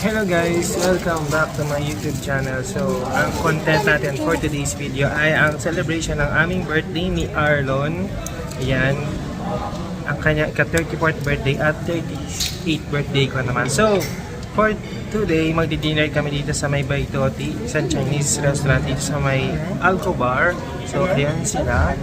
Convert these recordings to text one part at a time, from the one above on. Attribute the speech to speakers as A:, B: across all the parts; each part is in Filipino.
A: Hello guys! Welcome back to my YouTube channel. So, ang content natin for today's video ay ang celebration ng aming birthday ni Arlon. Ayan, ang kanya ka-34th birthday at 38th birthday ko naman. So, for today, magdi-dinner kami dito sa may Baitoti, isang Chinese restaurant dito sa may Alcobar. So, ayan sila.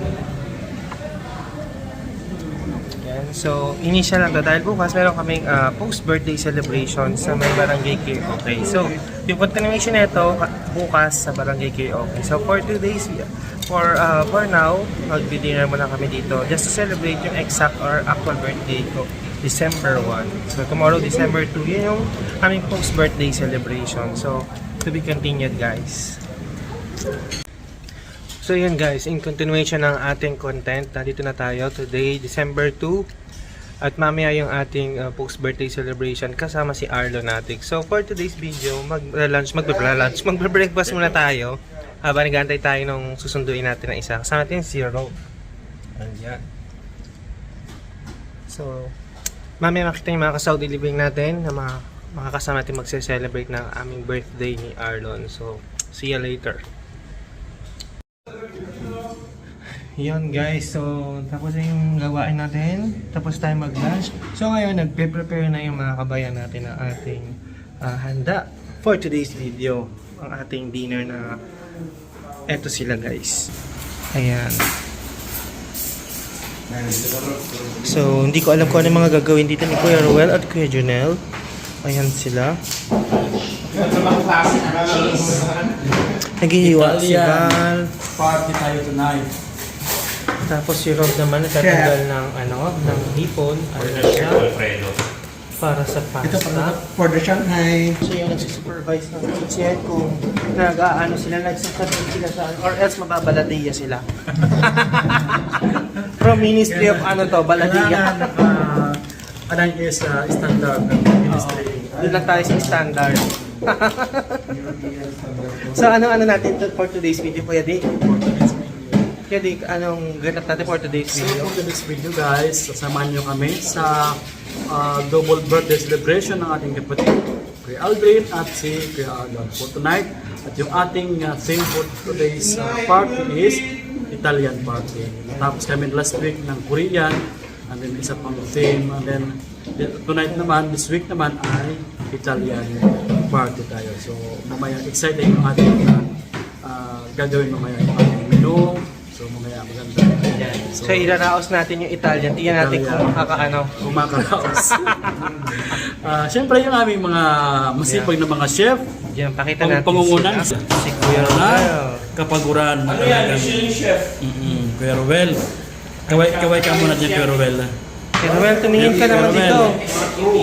A: So, initial lang to dahil bukas meron kaming post-birthday celebration sa may Barangay KOK. So, yung continuation nito bukas sa Barangay KOK. So, for today's for now, mag-dinner muna kami dito just to celebrate yung exact or actual birthday ko, December 1. So, tomorrow, December 2, yun yung aming post-birthday celebration. So, to be continued, guys. So yun guys, in continuation ng ating content, nandito na tayo today, December 2. At mamaya yung ating post-birthday celebration kasama si Arlon natin. So for today's video, magbe-breakfast muna tayo. Habang nag-aantay tayo nung susunduin natin na isa. Kasama natin si Rob. Ayan. So, mamaya makita yung mga ka-Saudi living natin na makakasama natin magse-celebrate ng aming birthday ni Arlon. So, see you later. Yun guys, so tapos yung gawain natin, tapos tayo mag-lunch. So ngayon, nagpe-prepare na yung mga kabayan natin ng ating handa for today's video. Ang ating dinner na eto sila guys. Ayan. So hindi ko alam kung ano yung mga gagawin dito ni Kuya Ruel at Kuya Junel. Ayan sila. Naghihiwa si Val.
B: Party tayo tonight.
A: Tapos si Rob naman nagtatanggal ng ng hipon para sa pasta.
B: Ito para for the Shanghai.
A: So yung nagsusupervise ng kitchen kung nagsasabi sila sa or else mababaladiya sila. From Ministry of baladiya.
B: Anong is standard ng ministry.
A: Doon lang tayo sa standard. So ano natin for today's video, Kuya Dick? Kuya Dick, anong ganap natin for today's video?
B: For today's video guys, sasamahan nyo kami sa double birthday celebration ng ating kapatid, Kuya Aldrin at si Kuya Arlon. For tonight, at yung ating theme for today's party is Italian party. Tapos kami last week ng Korean, and then isa pang theme, and then tonight naman, this week naman ay Italian party tayo. So mamaya excited yung ating gagawin mamaya yung ating menu. So mamaya maganda.
A: So iraraos natin yung Italian. Tingnan natin kung
B: kung makakaraos. Siyempre yung aming mga masipag na mga chef.
A: Diyan, pakita natin
B: pangungunan.
A: Si Kuya Ruel.
B: Kapaguran. Ano yan? Michelin chef. Kuya Ruel. Kaway ka muna dyan, Kuya Ruel.
A: Kuya Ruel, tumingin ka naman dito.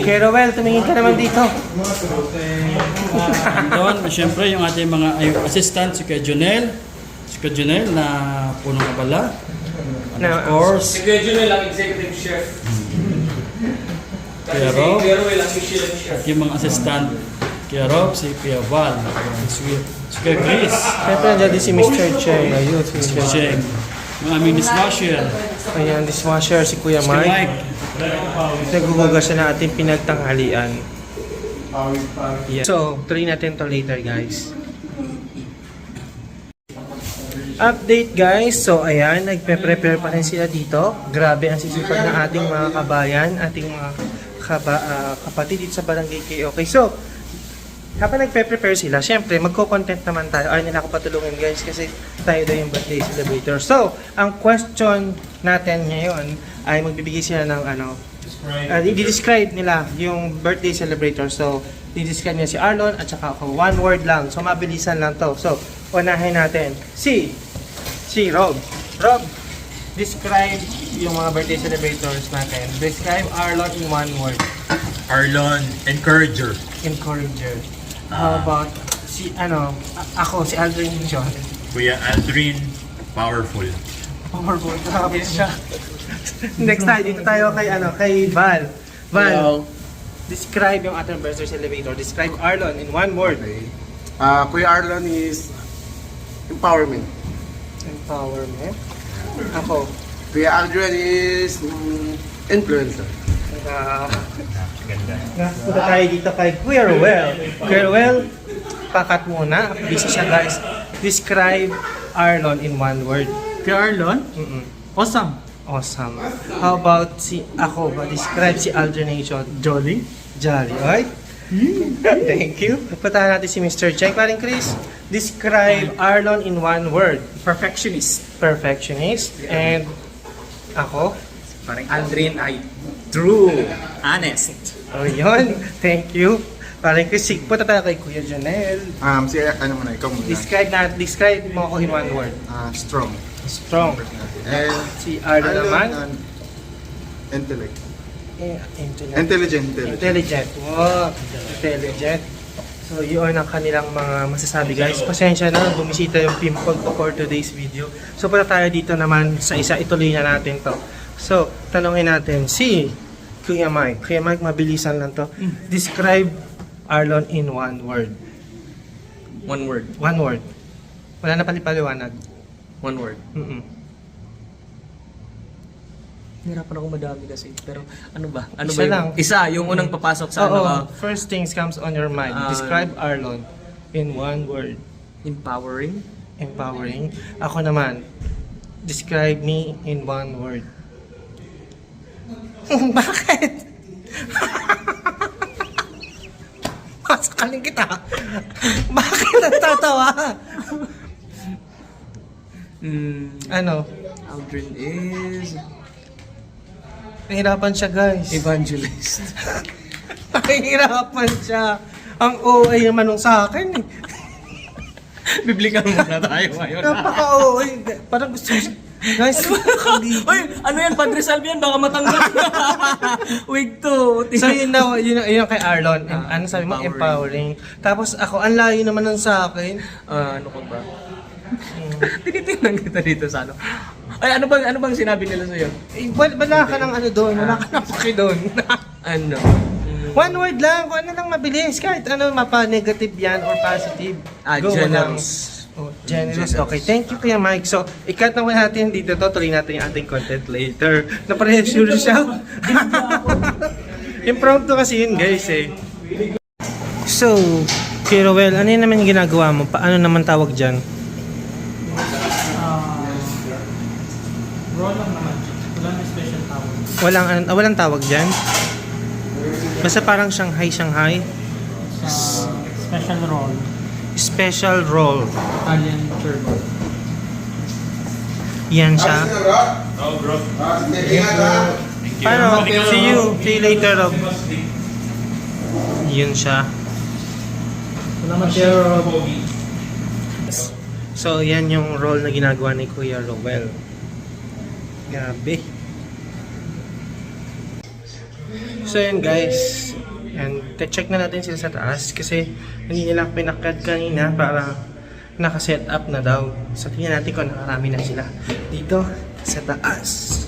A: Kuya Ruel, tumingin ka naman dito.
B: Doon, siyempre yung ating mga assistant, si Kuya Junel. Si Kuya Junel na punong kabala. And of course,
C: Si Kuya Junel ang executive chef.
B: Kuya Rob.
C: Kuya Ruel ang Michelin chef.
B: At yung mga assistant, Kuya Rob, si Kuya Val, si Kuya Chris,
A: Siyempre, nandiyan din si Mr. Cheng. Ayun, si
B: si
A: Mr.
B: Kuya Cheng, yung aming dishwasher,
A: Ayan, dishwasher, si Kuya
B: si Kuya
A: Mike.
B: Mike.
A: Naghuhugas siya na ating pinagtanghalian. Yeah. So, tuloy natin to later, guys. Update, guys. So, ayan, nagpe-prepare pa rin sila dito. Grabe ang sisipag ng ating mga kabayan, ating mga kapatid dito sa Barangay KOK. So, habang nagpe-prepare sila, syempre, magko-content naman tayo. Ay, nila ako patulungan, guys, kasi tayo daw yung birthday celebrator. So, ang question natin ngayon ay magbibigay sila ng i-describe nila yung birthday celebrator. So, i-describe niya si Arlon at saka ako. One word lang. So, mabilisan lang to. So, unahin natin si Rob. Rob, describe yung mga birthday celebrators natin. Describe Arlon in one word.
D: Arlon, encourager.
A: Encourager. How about ako, si Aldrin John.
D: Kuya Aldrin, powerful.
A: Powerful. Grabe siya. Next tayo, dito tayo kay Val. Val, describe yung ating birthday celebrator. Describe Arlon in one word.
E: Kuya Arlon is empowerment.
A: Empowerment. Ako.
E: Kuya Aldrin is influencer.
D: Ganda.
A: Punta tayo dito kay Kuya Ruel. Kuya Ruel, pakat muna. Busy siya guys. Describe Arlon in one word.
B: Kuya Arlon,
A: Mm-mm.
B: awesome.
A: Awesome. How about si ako ba? Describe si Alternation.
B: Jolly.
A: Jolly, alright? Thank you. Puntahan natin si Mr. Cheng. Paring Chris, describe Arlon in one word.
C: Perfectionist.
A: Perfectionist. And ako?
C: Parang Aldrin ay true. Honest.
A: Oh, yun. Thank you. Paring Chris, punta tayo kay Kuya Janelle.
E: Si ano muna, ikaw muna.
A: Describe mo ako in one word.
E: Strong.
A: Strong.
E: And
A: Si Arlon naman?
E: Intellect.
A: Intelligent.
E: Intelligent.
A: Intelligent. Wow. Intelligent. So, yun ang kanilang mga masasabi guys. Pasensya na, bumisita yung pimple ko for today's video. So, para tayo dito naman sa isa, ituloy na natin to. So, tanongin natin si Kuya Mike. Kuya Mike, mabilisan lang to. Describe Arlon in one word.
C: One word.
A: One word. Wala na palipaliwanag.
C: One word.
A: Mm-mm.
C: Hirapan ako madami kasi. Pero ano ba? Ano
A: Isa
C: ba
A: lang.
C: Isa, yung unang papasok sa ano
A: Oo,
C: ka.
A: first things comes on your mind. Describe Arlon in one word.
C: Empowering.
A: Empowering. Ako naman, describe me in one word. Bakit? Masakaling kita. Bakit natatawa? Ano?
C: Aldrin is
A: Nahirapan siya guys.
C: evangelist.
A: Nahirapan siya. Ang OA naman nung sa akin eh.
C: Biblikan muna tayo ngayon.
A: Napaka-OA. Parang gusto mo siya. Guys, hindi.
C: Uy, ano yan? Padre Salvi yan? Baka matanggal. Wig to.
A: So yun na, yun kay Arlon. Ano sabi mo?
C: Empowering.
A: Empowering. Tapos ako, ang layo naman nun sa akin.
C: Ano ko ba? Tinitingnan kita dito sa ano. Ay, ano bang sinabi nila sa'yo?
A: Eh, wala ka ng ano doon. Wala ka ng paki doon.
C: Ano?
A: One word lang. Kung ano lang mabilis. Kahit ano, mapa-negative yan or positive. Go mo lang.
C: Generous.
A: Oh, generous. Okay, thank you Kuya Mike. So, ikat naman natin dito to. Tuloy natin yung ating content later. Na-pressure siya. Impromptu kasi yun guys eh. So, Kuya Rowel, ano yun naman yung ginagawa mo? Paano naman tawag dyan?
B: Roll lang naman. Wala na special tawag.
A: Walang tawag dyan? Basta parang Shanghai.
B: Special roll.
A: Special roll.
B: Italian turbo.
A: Yan siya.
D: Oh, bro.
A: Paano? See you later, Rob. Yun siya.
B: Salamat siya, Rob.
A: So, yan yung role na ginagawa ni Kuya Rowel. Grabe. So, yan guys. And check na natin sila sa taas kasi hindi nila pinakad kanina para naka-set up na daw. So, tingnan natin kung nakarami na sila dito sa taas.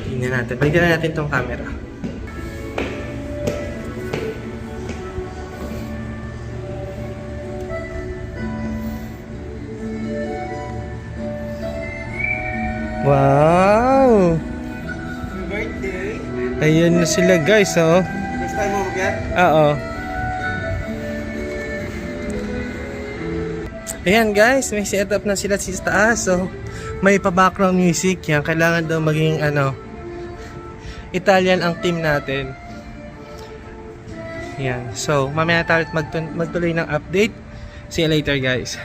A: Tingnan natin. Balikan na natin tong camera. Wow!
E: Birthday.
A: Ayan na sila guys, oh.
E: First time mo mag-get?
A: Oo. Ayan guys, may setup na sila sa taas. So, may pa-background music yan. Kailangan daw maging Italian ang team natin. Yan. So, mamaya tayo magtuloy ng update. See you later guys.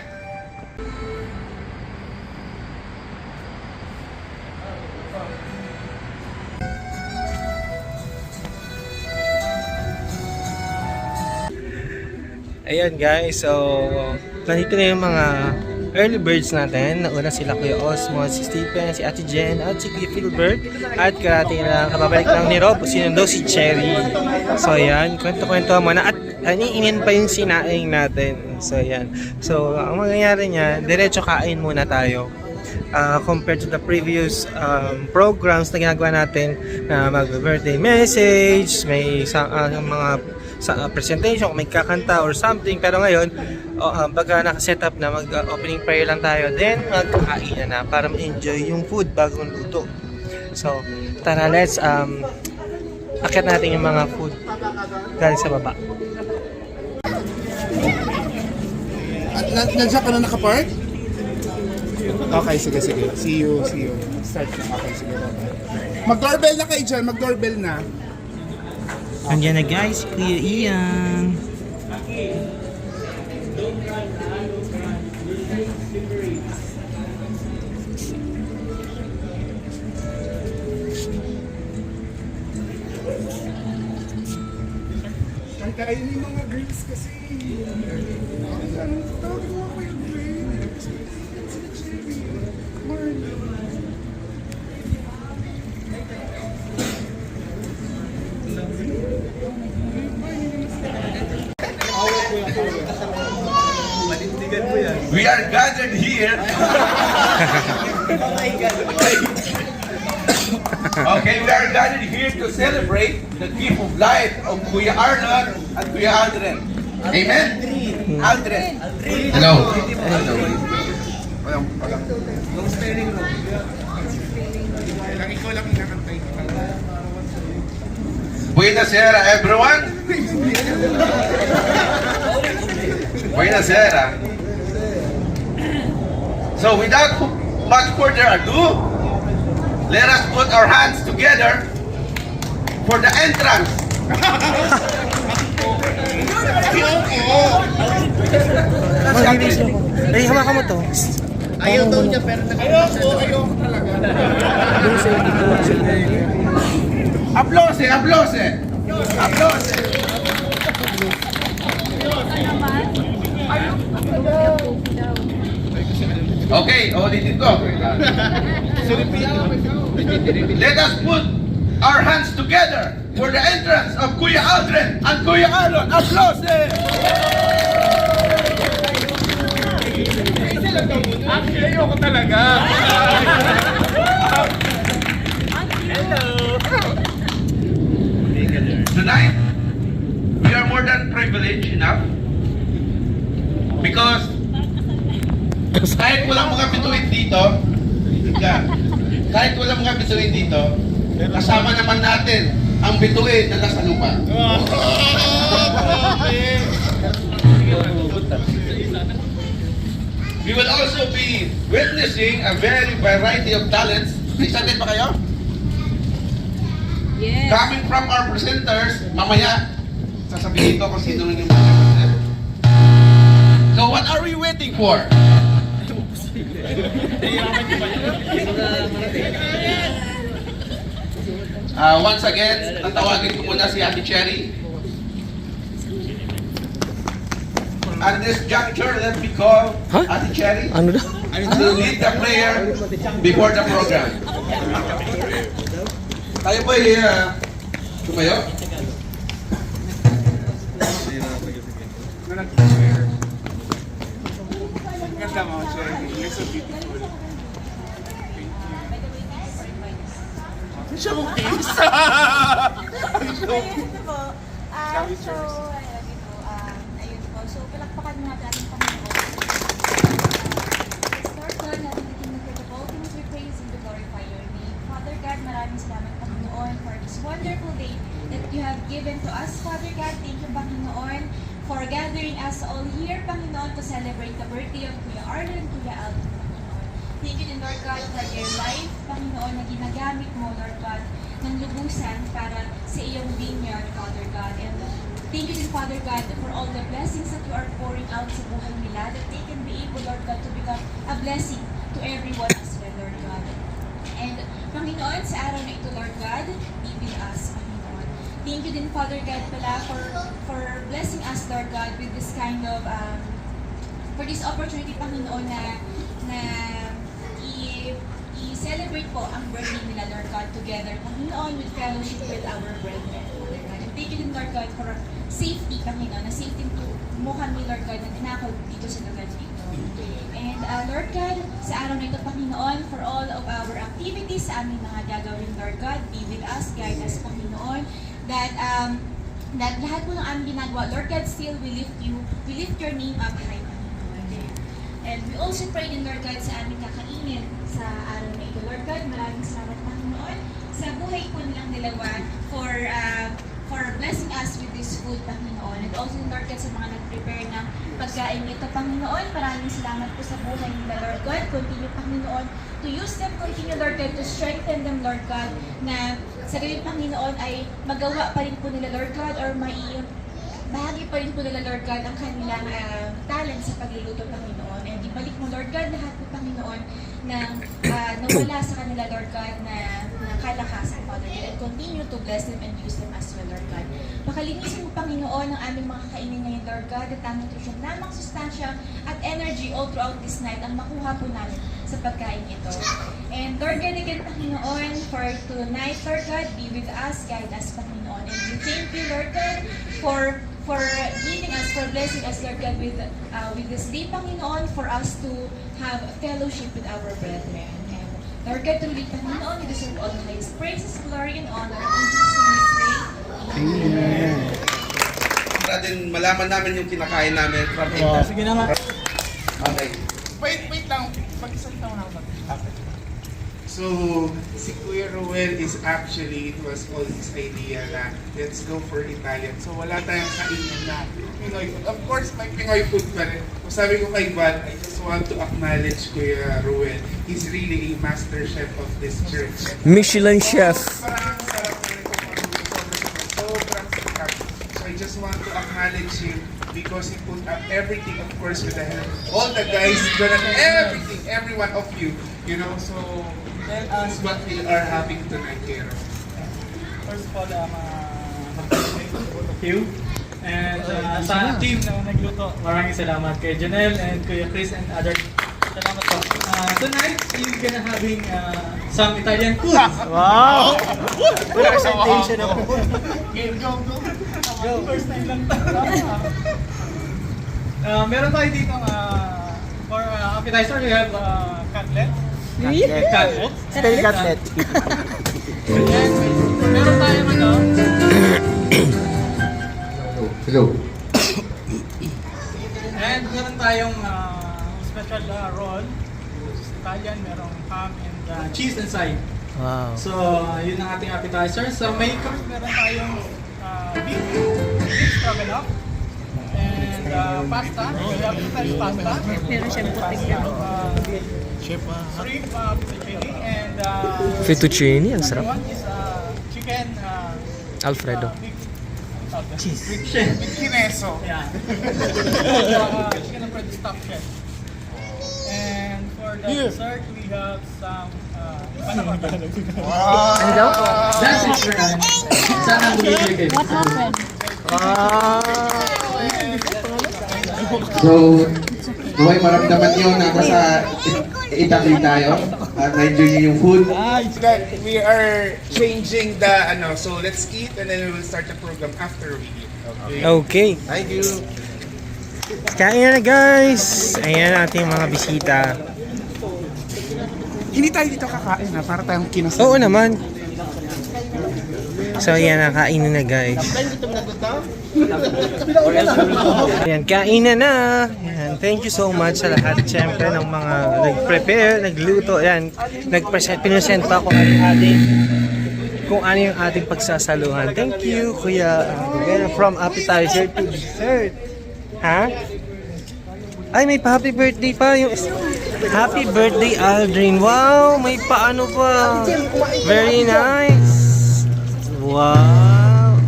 A: Ayan guys, so nandito na yung mga early birds natin. Nauna sila Kuya Osmo, si Stephen, si Ate Jen, at si Kuya Philbert. At karating na kababalik lang ni Rob, sinundo si Cherry. So ayan, kwento-kwento muna. At iniingin pa yung sinaing natin. So ayan. So ang mangyayari niya, diretso kain muna tayo. Compared to the previous programs na ginagawa natin na mag-birthday message, may mga sa presentation, may kakanta or something, pero ngayon baga naka-set up na mag-opening prayer lang tayo, then magkakain na para ma-enjoy yung food bagong luto. So, tara, let's akit natin yung mga food galing sa baba.
E: At nandiyan ka na nakapark? Okay, sige. See you. Start na. Okay, sige. Mag-doorbell na kayo dyan. Mag-doorbell na.
A: Andiyan na guys, Kuya Ian.
E: Ang kainin yung mga drinks kasi. Tawagin mo ako yung drinks.
F: We are gathered here. Okay, we are gathered here to celebrate the gift of life of Kuya Arnold and Kuya Aldrin. Amen? Aldrin. Hello.
E: Ikaw lang inakantay ko.
F: Buenasera, everyone. Buenasera. So without much further ado, let us put our hands together for the entrance.
A: Ay, hawakan mo to.
E: Ayaw daw niya pero ayoko talaga.
F: Aplause, aplause. Aplause. Okay, ulitin ko. Let us put our hands together for the entrance of Kuya Aldrin and Kuya Arnold. Applause!
C: Ayoko talaga.
F: Tonight, we are more than privileged enough because kahit walang mga bituin dito, kahit walang mga bituin dito, kasama naman natin ang bituin na nasa lupa. We will also be witnessing a very variety of talents. Excited ba kayo?
G: Yes.
F: Coming from our presenters, mamaya, sasabihin ko kung sino rin yung mga presenter. So what are we waiting for? Once again, tatawagin ko muna si Ate Cherry. At this juncture, let me call Ate Cherry
A: Ano daw?
F: to lead the prayer before the program. Tayo po tumayo.
E: Ganda mo, Cherry. You're so beautiful. Siya mong kiss.
G: Ayun po. So, palakpakan mo natin ating Panginoon. Lord God, natin itinag ko po. We praise and glorify your name. Father God, maraming salamat, Panginoon, for this wonderful day that you have given to us. Father God, thank you, Panginoon, for gathering us all here, Panginoon, to celebrate the birthday of Kuya Arnold and Kuya Aldrin. Thank you din, Lord God, for their life, Panginoon, na ginagamit mo, Lord God, ng lubusan para sa iyong vineyard, Father God. And thank you din, Father God, for all the blessings that you are pouring out sa buhay nila, that they can be able, Lord God, to become a blessing to everyone as well, Lord God. And, Panginoon, sa araw na ito, Lord God, be with us, Panginoon. Thank you din, Father God, pala, for blessing us, Lord God, with this kind of, for this opportunity, Panginoon, na i-celebrate po ang birthday nila, Lord God, together, Panginoon, with fellowship with our brethren, Lord God. And thank you din, Lord God, for safety, Panginoon, na safety mo kami, Lord God, na tinakaw dito sa lugar dito. And Lord God, sa araw na ito, Panginoon, for all of our activities, sa aming mga gagawin, Lord God, be with us, guide us, Panginoon, that lahat po ng aming ginagawa, Lord God, still we lift your name up high, Panginoon. And we also pray din, Lord God, sa aming kakainin sa araw na ito. Lord God, maraming salamat, Panginoon. Panginoon, sa buhay po nilang dalawa for blessing us with this food, Panginoon. And also, Lord God, sa mga nag-prepare ng pagkain nito, Panginoon, maraming salamat po sa buhay nila, Lord God. Continue, Panginoon, to use them, continue, Lord God, to strengthen them, Lord God, na sa gayon, Panginoon, ay magawa pa rin po nila, Lord God, or bahagi pa rin po nila, Lord God, ang kanilang talent sa pagluluto, Panginoon. And ibalik mo, Lord God, lahat po, Panginoon, ng nawala sa kanila, Lord God, na kalakasan, Father God. And continue to bless them and use them as well, Lord God. Pakalinisin mo, Panginoon, ang aming mga kainin ngayon, Lord God, at ang nutrisyon lamang, sustansya, at energy all throughout this night ang makuha po namin sa pagkain ito. And Lord God, again, Panginoon, for tonight, Lord God, be with us, guide us, Panginoon. And we thank you, Lord God, for giving us, for blessing us, Lord God, with this day, Panginoon, for us to have fellowship with our brethren. And Lord God, truly, Panginoon, you deserve all the highest praises, glory, and honor. In Jesus' name we pray. Amen.
F: Para din malaman namin yung kinakain namin from Italy.
C: Sige naman.
F: Okay.
E: Wait lang. Pag-isalita mo na ako. Okay. So, si Kuya Ruel is actually, it was all his idea na let's go for Italian. So, wala tayong kainin na Pinoy food. Of course, may Pinoy food pa rin. So, sabi ko kay Val, I just want to acknowledge Kuya Ruel. He's really a master chef of this church.
C: Michelin chef.
E: Sobrang sarap na ito. Sobrang sarap. So, I just want to acknowledge him because he put up everything, of course, with the help. All the guys, Jonathan, everything, every one of you. You know, so tell us what we are having tonight here.
H: First of all, mag-thank both of you. And sa team na nagluto, maraming salamat kay Janelle and Kuya Chris and others. Salamat po. Tonight, we're gonna having some Italian food.
C: Wow!
A: Presentation ako.
H: Go! First time lang. Meron tayo dito for appetizer, we have cutlet. Cutlet.
C: Spell cutlet.
H: And meron tayong
F: Hello.
H: And meron tayong special roll. Italian, merong ham and cheese inside.
C: Wow.
H: So, yun ang ating appetizer. Sa main course, meron tayong beef stroganoff and pasta. We have two pasta. Meron siyang puting shrimp fettuccine and
C: Fettuccine, ang sarap.
H: one is chicken
C: Alfredo.
H: cheese.
E: With kineso.
H: Yeah. Chicken Alfredo stuffed shell. And for the dessert, we have some panakota.
C: Ano daw?
H: That's it for now. Saan ang bumibili kayo?
F: So, naway maramdaman nyo na nasa Italy tayo at na-enjoy nyo yung food.
E: That we are changing the so let's eat and then we will start the program after we eat. Okay.
A: Okay.
E: Thank you.
A: Kain na guys! Ayan ating mga bisita.
E: Hindi tayo dito kakain na para tayong kinasal.
A: Oo naman. So ayan na, kainin na guys. Ayan, kainan na. Ayan, thank you so much sa lahat. Siyempre ng mga nag-prepare, nagluto. Ayan, pinresent pa kung ano yung ating pagsasaluhan. Thank you, Kuya. From appetizer to dessert. Ha? Ay, may happy birthday pa. Yung happy birthday, Aldrin. Wow, may paano pa. Very nice. Wow.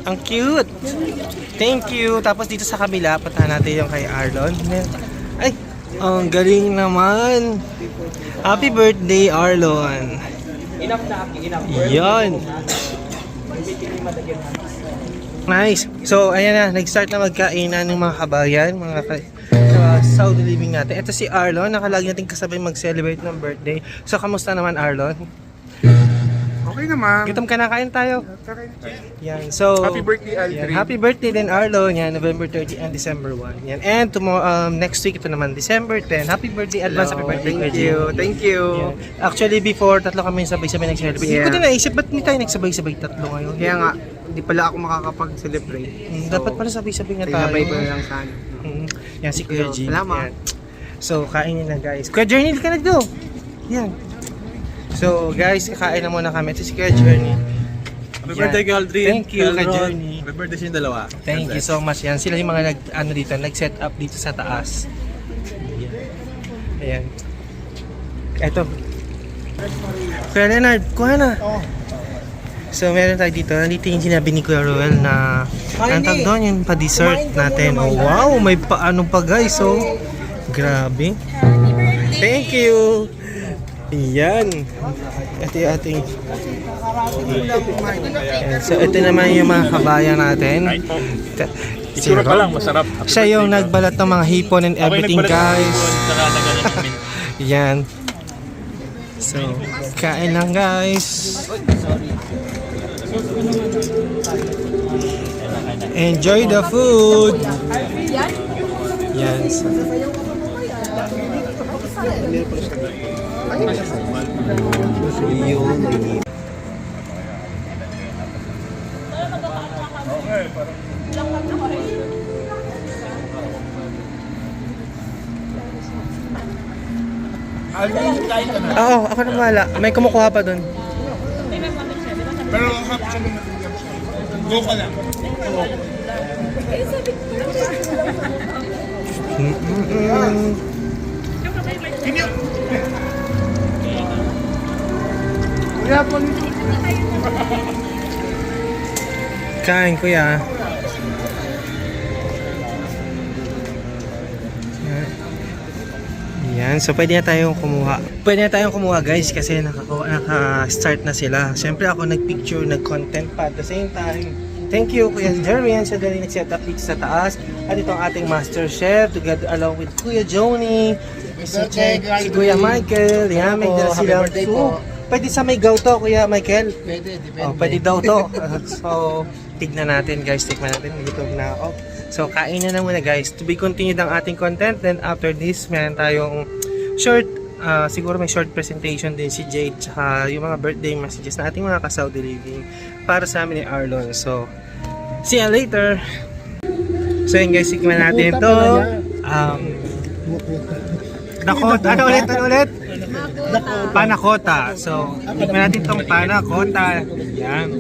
A: Ang cute. Thank you. Tapos dito sa kabila, puntahan natin yung kay Arlon. Ay, ang galing naman. Happy birthday, Arlon. Yan. Nice. So, ayan na. Nag-start na magkainan ng mga kabayan, mga Saudi living natin. Ito si Arlon. Nakalagi natin kasabay mag-celebrate ng birthday. So, kamusta naman, Arlon?
E: Okay naman.
A: Gutom ka na, kain tayo. Yan. So,
E: Happy birthday, Aldrin.
A: yan. Happy birthday din, Arlon. Yan, November 30 and December 1. Yan. And tomorrow, next week ito naman, December 10. Happy birthday, advance happy birthday.
E: Thank you. Thank you.
A: Yan. Actually, before, tatlo kami sabay-sabay nag-celebrate. Hindi ko din naisip, ba't hindi tayo nagsabay-sabay tatlo ngayon?
E: Kaya nga, hindi pala ako makakapag-celebrate.
A: Dapat pala sabay-sabay nga tayo.
E: Sabay ko lang sana.
A: Yan, si Kuya G.
E: Salamat.
A: Yan. So, kainin na guys. Kuya Journey, ka na dito. Yan. So guys, kakain na muna kami. Ito si Kuya Journey.
C: Happy
A: Yan.
C: birthday kay Aldrin.
A: Thank you, Kuya
C: Aldron.
A: Journey.
C: Happy birthday sa inyong dalawa.
A: Thank you so much. Yan, sila yung mga nag-set up dito sa taas. Ayan. Ito. Kuya Leonard, kuha na. So meron tayo dito. Nandito yung sinabi ni Kuya Roel na ang tag doon yung pa-dessert natin. Oh, wow, may paano pa guys. So, grabe. Thank you. Yan. Ito yung ating... Ayan. So ito naman yung mga kabayan natin.
C: Isura pa lang, masarap.
A: Siya yung nagbalat ng mga hipon and everything guys. Yan. So, kain lang guys. Enjoy the food. Yan. So, oo, ako na wala. May kumukuha pa dun.
E: Pero half siya na natin. Go ka lang.
A: Kain kuya. Yan, so pwede na tayong kumuha. Pwede na tayong kumuha guys kasi naka-start na sila. Siyempre ako nag-picture, nag-content pa at the same time. Thank you Kuya Jerry sa galing nag-set up dito sa taas. At ito ang ating master chef together along with Kuya Joni, si Kuya Michael. Yan, may dala silang soup. Pwede sa may gaw to, Kuya Michael? Pwede, depende. Pwede daw to. So, tignan natin guys, tignan natin. Gutom na ako. So, kain na muna guys. To be continued ang ating content. Then after this, meron tayong short, siguro may short presentation din si Jade. Tsaka yung mga birthday messages na ating mga ka-Saudi living para sa amin ni Arlon. So, see you later! So yun guys, tignan natin ito. Dakota. Ano ulit? Panakota. So, tignan natin itong panakota. Yan.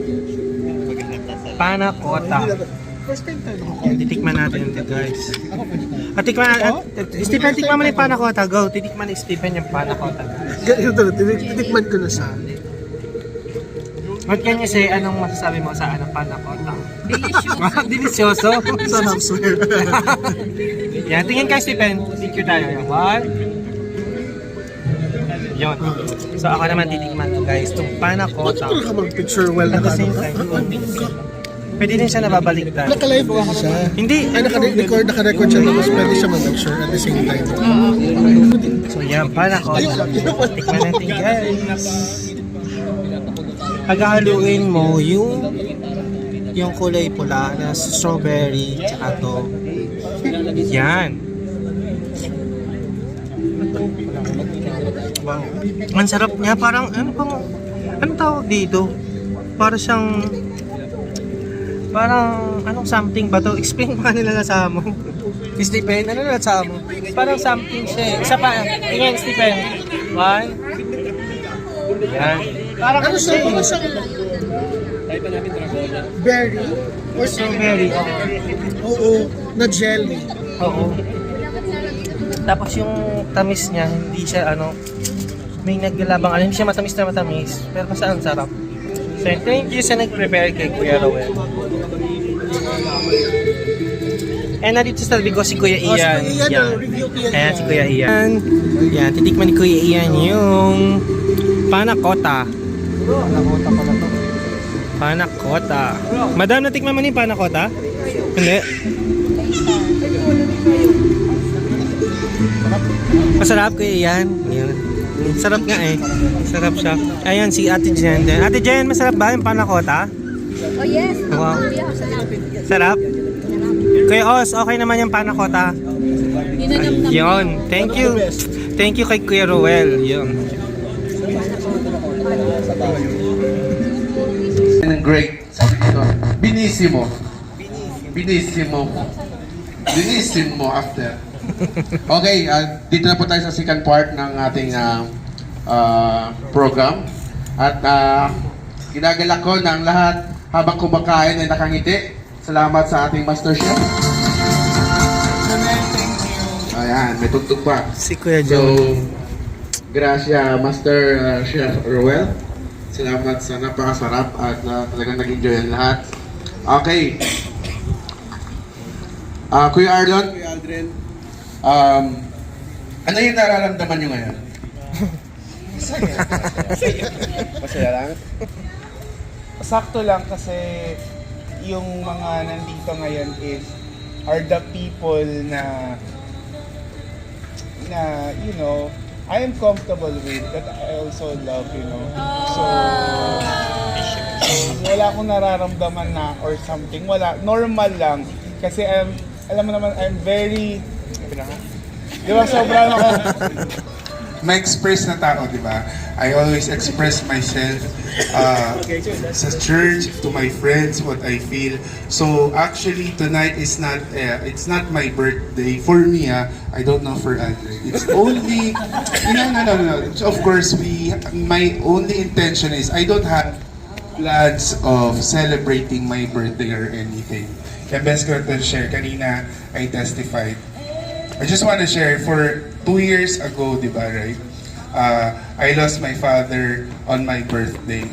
A: Panakota. Yan, titikman natin ito guys. At tikman natin. Stephen, tikman mo na yung panakota. Go, titikman ni Stephen yung panakota.
E: Titikman ko na siya.
A: What can you say? Anong masasabi mo sa panakota? Delisyoso.
E: Sarap swear.
A: Yan, tingin kay Stephen. Picture tayo. Yan. One. Yun. So ako naman titikman ko guys. Itong panakota.
E: Ka mag-picture well
A: At the same time, pwede din siya nababaliktad.
E: Naka-live ba siya?
A: Hindi.
E: Naka-record siya tapos pwede siya mag-picture at the same time.
A: So yan, panakota. Tikman natin guys. Paghahaluin mo yung kulay pula na strawberry tsaka to. Yan. Wow. Ang sarap niya. Parang, anong tawag dito? Anong something ba to? Explain pa nila sa mo. Stephen, ano na sa mo? Parang something siya. Isa pa. Tingnan, Stephen. One. Yan. Parang ano siya?
E: Berry?
A: Or strawberry.
E: Oo. Na jelly.
A: Oo. Tapos yung tamis niya, hindi siya may naglalabang hindi siya matamis na matamis. Pero basta ang sarap. So thank you sa nag-prepare kay Kuya Rowel. And nandito sa tabi ko si Kuya Ian. Yan. Ayan si Kuya Ian. Yan, titikman ni Kuya Ian yung panakota. Panakota. Madam, natikman mo ni panakota? Hindi. Masarap Kuya Ian. Yan. Sarap nga eh. Sarap siya. Ayan si Ate Jen. Ate Jen, masarap ba yung panakota?
G: Oh yes.
A: Wow. Sarap? Kuya Os, okay naman yung panakota? Yun. Thank you. Thank you kay Kuya Rowel. Yun.
F: Great. Binissimo. Binissimo. Binissimo after. Okay, dito na po tayo sa second part ng ating program. At ginagalak ko ng lahat habang kumakain ay nakangiti. Salamat sa ating Master Chef. Ayan, may tugtog pa.
A: Si Kuya
F: So,
A: Joe.
F: gracias Master Chef Ruel. Salamat sa napakasarap at talagang nag-enjoy ang lahat. Okay. Kuya Arlon, Kuya Aldrin, ano yung nararamdaman nyo ngayon? Masaya lang?
E: Sakto lang kasi yung mga nandito ngayon are the people na you know, I am comfortable with, that I also love, you know. So wala akong nararamdaman na or something. Wala. Normal lang. Kasi alam mo naman, I'm very, di ba, sobrang ako, ma-express na tao, di ba? I always express myself sa church, to my friends, what I feel. So actually tonight is not, it's not my birthday. For me, I don't know for Andre. It's only, no. So of course, my only intention is, I don't have plans of celebrating my birthday or anything. Kaya best ko to share, kanina I testified. I just want to share, for 2 years ago, di ba, right? I lost my father on my birthday.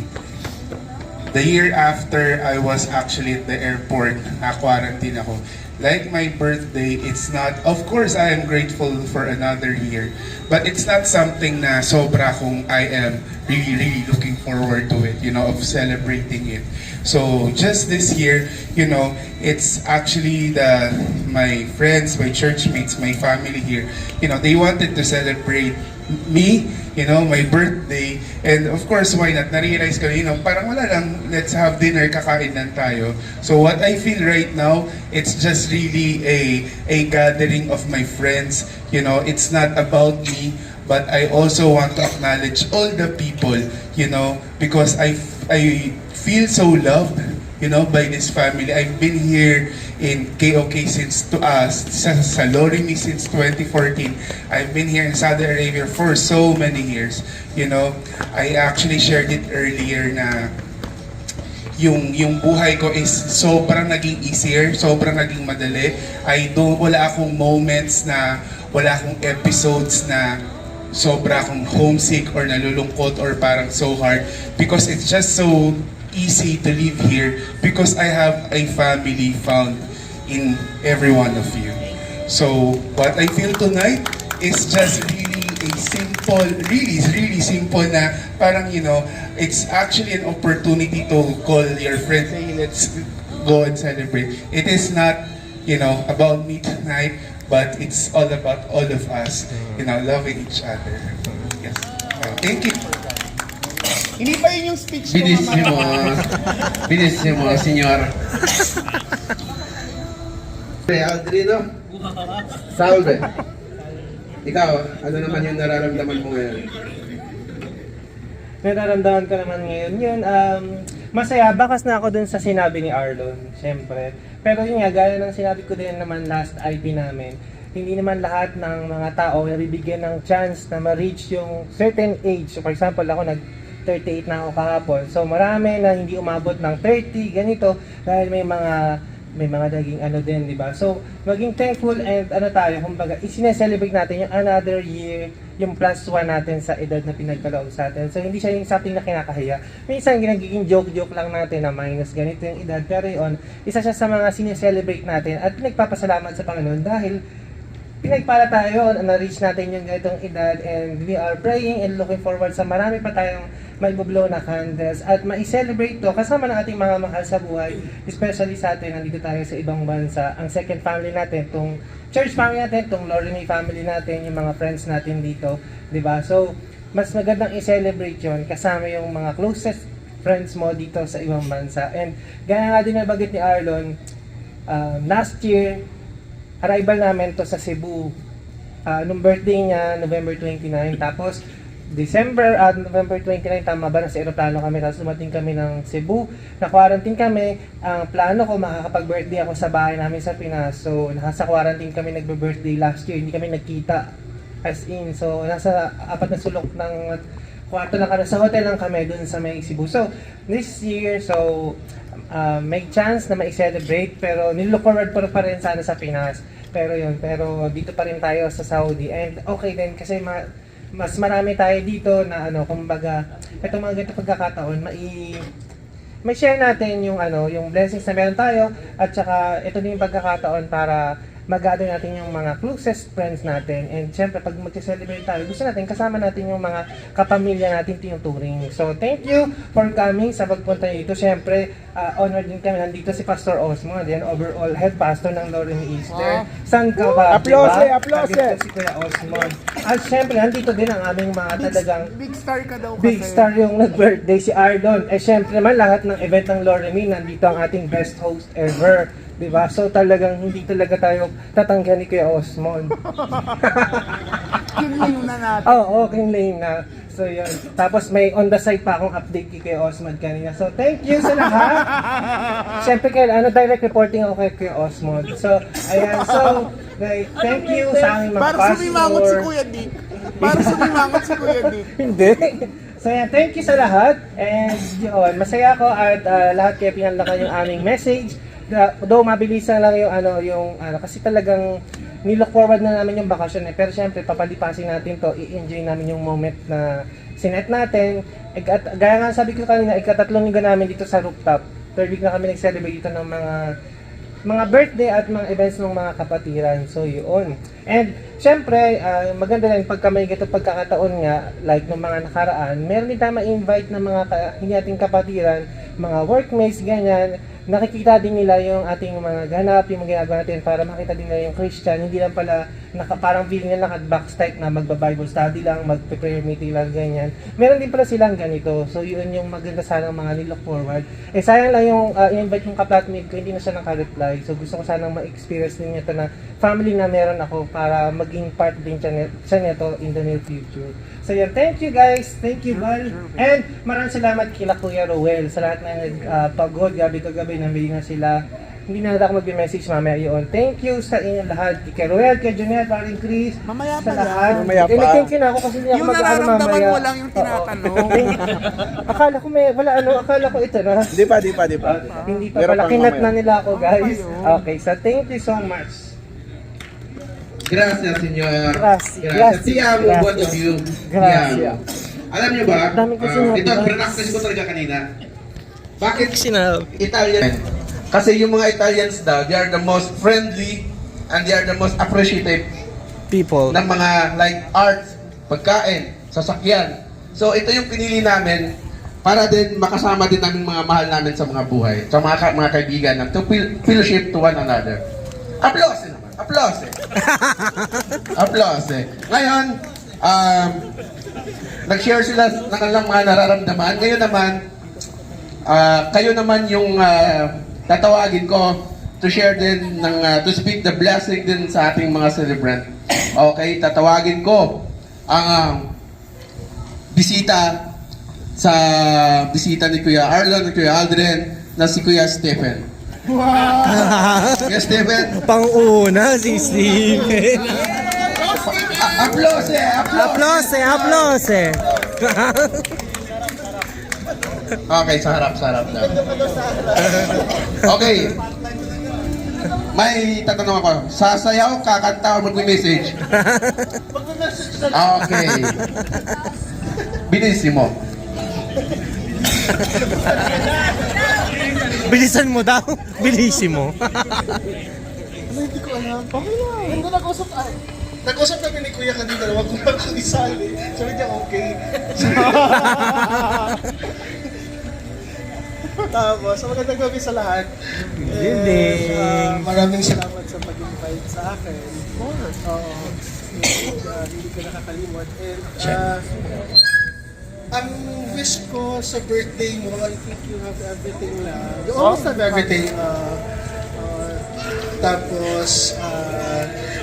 E: The year after, I was actually at the airport, na-quarantine ako. Like my birthday, it's not, of course, I am grateful for another year, but it's not something na sobra kung I am really looking forward to it, you know, of celebrating it. So just this year, you know, it's actually my friends, my church mates, my family here, you know, they wanted to celebrate me, you know, my birthday, and of course, why not? Na-realize ko, you know, parang wala lang, let's have dinner, kakain lang tayo. So what I feel right now, it's just really a gathering of my friends, you know, it's not about me, but I also want to acknowledge all the people, you know, because I feel so loved, you know, by this family. I've been here in KOK since sa Lorimi since 2014. I've been here in Saudi Arabia for so many years. You know, I actually shared it earlier na yung buhay ko is sobrang naging easier, sobrang naging madali. Wala akong moments na, wala akong episodes na sobra akong homesick or nalulungkot or parang so hard, because it's just so easy to live here because I have a family found in every one of you. So what I feel tonight is just really a simple, really simple na parang, you know, it's actually an opportunity to call your friends, hey, let's go and celebrate. It is not, you know, about me tonight, but it's all about all of us, you know, loving each other. Yes. Thank you. Hindi pa yun yung speech ko.
F: Binisimo, senyor. Aldrino, salve. Ikaw, ano naman yung nararamdaman mo ngayon?
A: Nararamdaman ko naman ngayon yun, masaya, bakas na ako dun sa sinabi ni Arlon, syempre. Pero yun nga, gaya ng sinabi ko din naman last IP namin, hindi naman lahat ng mga tao nabibigyan ng chance na ma-reach yung certain age. So for example, ako nag-38 na ako kahapon. So marami na hindi umabot ng 30, ganito, dahil may mga naging ano din, di ba? So, maging thankful and ano tayo, kumbaga, isineselebrate natin yung another year, yung +1 natin sa edad na pinagkaloob sa atin. So, hindi siya yung something na kinakahiya. Minsan, nagiging joke-joke lang natin na minus ganito yung edad. Pero yun, isa siya sa mga sineselebrate natin at pinagpapasalamat sa Panginoon dahil pinagpala tayo, na-reach natin yung ganitong edad, and we are praying and looking forward sa marami pa tayong may bublow na candles at ma-celebrate to kasama ng ating mga mahal sa buhay, especially sa atin, nandito tayo sa ibang bansa, ang second family natin, tong church family natin, tong Lorimi family natin, yung mga friends natin dito, di ba? So, mas magandang i-celebrate yun kasama yung mga closest friends mo dito sa ibang bansa. And gaya nga din nabanggit ni Arlon, last year, arrival namin to sa Cebu. Nung birthday niya, November 29, tapos November 29, tama ba, nasa aeroplano kami, tapos dumating kami ng Cebu, na-quarantine kami. Ang plano ko, makakapag-birthday ako sa bahay namin sa Pinas. So, nasa quarantine kami nagbe-birthday last year, hindi kami nagkita, as in. So, nasa 4 na sulok ng kwarto lang kami, sa hotel lang kami dun sa may Cebu. So, this year, may chance na ma-celebrate, pero nilook forward pa rin sana sa Pinas. Pero dito pa rin tayo sa Saudi. And okay din kasi mas marami tayo dito na kumbaga, itong mga ganito pagkakataon, may share natin yung blessings na meron tayo, at saka ito din yung pagkakataon para mag-gather natin yung mga closest friends natin. And syempre, pag mag-celebrate tayo, gusto natin kasama natin yung mga kapamilya natin tinuturing. So, thank you for coming sa pagpunta dito. Syempre, honored din kami. Nandito si Pastor Osmo, then overall head pastor ng Lorraine Easter. San ka ba?
F: Applause,
A: diba?
F: applause.
A: Nandito si Kuya Osmo. At syempre, nandito din ang aming mga talagang
E: Big star ka daw
A: big star yung nag-birthday, si Arlon. Syempre naman, lahat ng event ng Lorraine, nandito ang ating best host ever. Diba? So talagang hindi talaga tayo tatanggan ni Kuya Osmond.
E: Kinlame na natin.
A: Oo, kinlame na. So yun. Tapos may on the side pa akong update kay Kuya Osmond kanina. So thank you sa lahat. Siyempre direct reporting ako kay Kuya Osmond. So ayan, so thank you sa aming mga
E: Para
A: pastor.
E: sumimangot si Kuya Dick. Para sumimangot si Kuya Dick.
A: Hindi. So yeah, thank you sa lahat. And yun, masaya ako at lahat kayo pinalakan yung aming message. Though mabilisan lang yung kasi talagang nilook forward na namin yung bakasyon pero syempre papalipasin natin to, i-enjoy namin yung moment na sinet natin. Gaya nga sabi ko kanina, ika-3 linggo namin dito sa rooftop. 3rd week na kami nag-celebrate dito ng mga birthday at mga events ng mga kapatiran. So yun. And syempre, maganda rin pagka may ganito pagkakataon nga, like ng mga nakaraan, meron din tayo ma-invite ng mga hindi nating kapatiran, mga workmates, ganyan. Nakikita din nila yung ating mga ganap, yung mga ginagawa natin para makita din nila yung Christian. Hindi lang pala parang feeling nila naka-box type na magba-Bible study lang, magpe-prayer meeting lang, ganyan. Meron din pala silang ganito. So yun yung maganda sana mga nilook forward. Sayang lang yung invite yung ka-flatmate ko, hindi na siya naka-reply. So gusto ko sanang ma-experience din ito na family na meron ako para maging part din siya nito in the near future. So yan, thank you guys, thank you Val. And maraming salamat kila Kuya Roel sa lahat na nagpagod gabi-gabi na may na sila. Hindi na ako mag-message mamaya yun. Thank you sa inyo lahat. Kay Roel, kay Junel, paring Chris.
E: Mamaya
A: sa
E: pa
A: lahat.
E: lang.
F: Mamaya pa.
A: Thank you na ako kasi hindi ako
E: Yung
A: mag-ano
E: nararamdaman
A: mamaya.
E: mo lang yung tinatanong.
A: Akala ko akala ko ito na.
F: Di pa.
A: Hindi pa
F: Meron
A: pala,
F: pang
A: kinat
F: mamaya.
A: na nila ako guys. Okay, so thank you so much.
F: Gracias, señor.
A: Gracias.
F: Te amo, both of you.
A: Gracias.
F: Te amo. Alam niyo ba,
A: Dami ko sinabi,
F: ito,
A: guys.
F: pre-practice ko talaga kanina. Bakit
A: Sinabi.
F: Italian? Kasi yung mga Italians daw, they are the most friendly and they are the most appreciative
A: People.
F: ng mga like arts, pagkain, sasakyan. So ito yung pinili namin para din makasama din namin mga mahal namin sa mga buhay, sa mga kaibigan namin, to fellowship to one another. Applause naman. Applause. Applause. Ngayon, nag-share sila ng kanilang mga nararamdaman. Ngayon naman, kayo naman yung tatawagin ko to share din to speak the blessing din sa ating mga celebrant. Okay, tatawagin ko ang bisita ni Kuya Arlon at Kuya Aldrin na si Kuya Stephen. Wow! Kuya Stephen.
A: Pang-una si Steve.
F: Applause!
A: Applause.
F: Okay, sa harap lang. Okay. May tatanong ako. Sasayaw, kakanta, o mag-message? Okay. Binisimo.
A: Bilisan mo daw. Bilisimo.
E: Hindi ko alam. Okay lang. Hindi nag-usap kami ni Kuya kanina na wag ko mag-isali. Sabi niya okay. Tapos, magandang gabi sa lahat. Maraming salamat sa pag-invite sa akin. Oo. Hindi ko nakakalimot. And, ang wish ko sa birthday mo, I think you have everything na. You almost have everything. Tapos,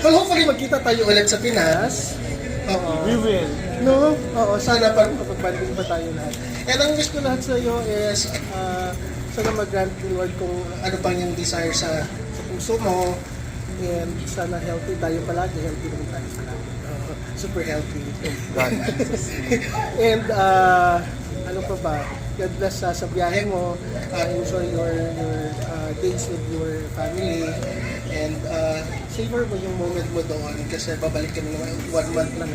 E: well, hopefully magkita tayo ulit sa Pinas. Oo. We will. No? Oo, sana pag-banding pa tayo lahat. And ang wish ko lahat sa iyo is, sana mag-grant ni Lord kung ano pang yung desire sa puso mo. And sana healthy tayo palagi, healthy naman tayo palagi.
I: super healthy. And ano pa ba? God bless sa biyahe mo. Enjoy your days with your family. And savor mo yung moment mo doon kasi babalik ka na naman 1 month lang.